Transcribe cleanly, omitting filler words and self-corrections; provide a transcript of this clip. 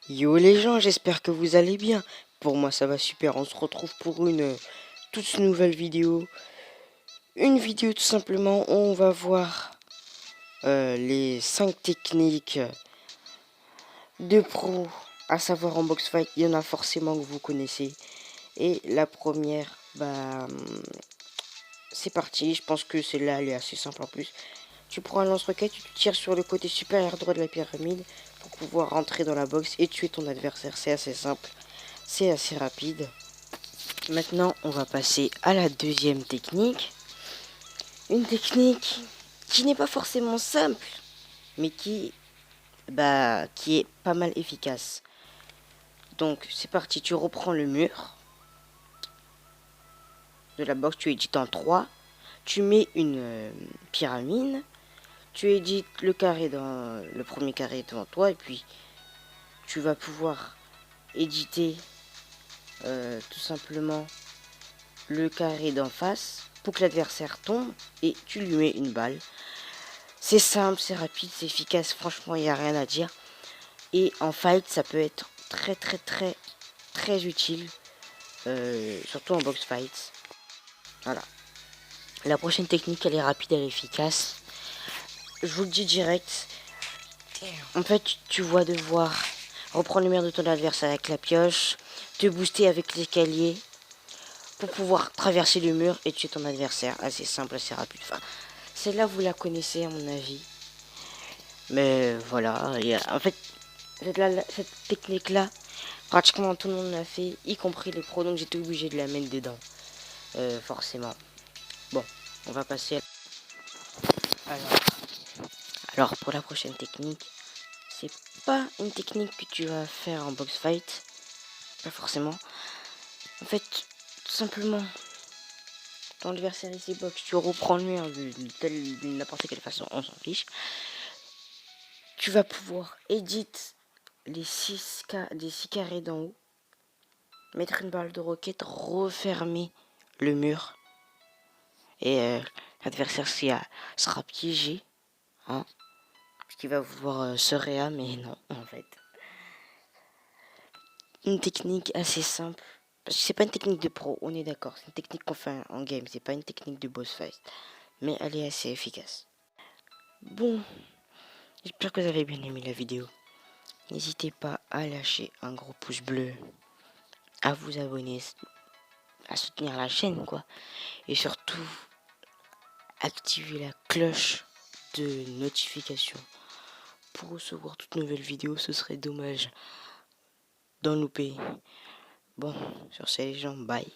Yo les gens, j'espère que vous allez bien. Pour moi ça va super, on se retrouve pour une toute nouvelle vidéo. Une vidéo tout simplement où on va voir les 5 techniques de pro, à savoir en box fight. Il y en a forcément que vous connaissez. Et la première, c'est parti, je pense que celle-là elle est assez simple en plus. Tu prends un lance-roquette, tu tires sur le côté supérieur droit de la pyramide pour pouvoir rentrer dans la box et tuer ton adversaire. C'est assez simple, c'est assez rapide. Maintenant, on va passer à la deuxième technique. Une technique qui n'est pas forcément simple, mais qui est pas mal efficace. Donc, c'est parti, tu reprends le mur de la box, tu édites en 3. Tu mets une pyramide. Tu édites le carré dans le premier carré devant toi et puis tu vas pouvoir éditer tout simplement le carré d'en face pour que l'adversaire tombe et tu lui mets une balle. C'est simple, c'est rapide, c'est efficace, franchement il n'y a rien à dire. Et en fight ça peut être très utile, surtout en box fight. Voilà. La prochaine technique elle est rapide, elle est efficace. Je vous le dis direct. En fait tu vas devoir reprendre le mur de ton adversaire avec la pioche, te booster avec l'escalier pour pouvoir traverser le mur et tuer ton adversaire. Assez simple, assez rapide. Enfin, celle-là, vous la connaissez à mon avis. Mais voilà, en fait, cette technique-là, pratiquement tout le monde l'a fait, y compris les pros, donc j'étais obligé de la mettre dedans. Forcément. Bon, on va passer à... Alors, pour la prochaine technique, c'est pas une technique que tu vas faire en box fight. Pas forcément. En fait, tout simplement, ton adversaire ici box, tu reprends le mur de n'importe quelle façon, on s'en fiche. Tu vas pouvoir éditer les 6 carrés d'en haut, mettre une balle de roquette, refermer le mur et l'adversaire sera piégé, hein, parce qu'il va vouloir se réa, mais non en fait. Une technique assez simple, parce que c'est pas une technique de pro, on est d'accord, c'est une technique qu'on fait en game, c'est pas une technique de boss fight, mais elle est assez efficace. Bon, j'espère que vous avez bien aimé la vidéo. N'hésitez pas à lâcher un gros pouce bleu, à vous abonner, à soutenir la chaîne quoi, et surtout activer la cloche de notification pour recevoir toutes nouvelles vidéos. Ce serait dommage d'en louper. Bon, sur ces les gens, bye.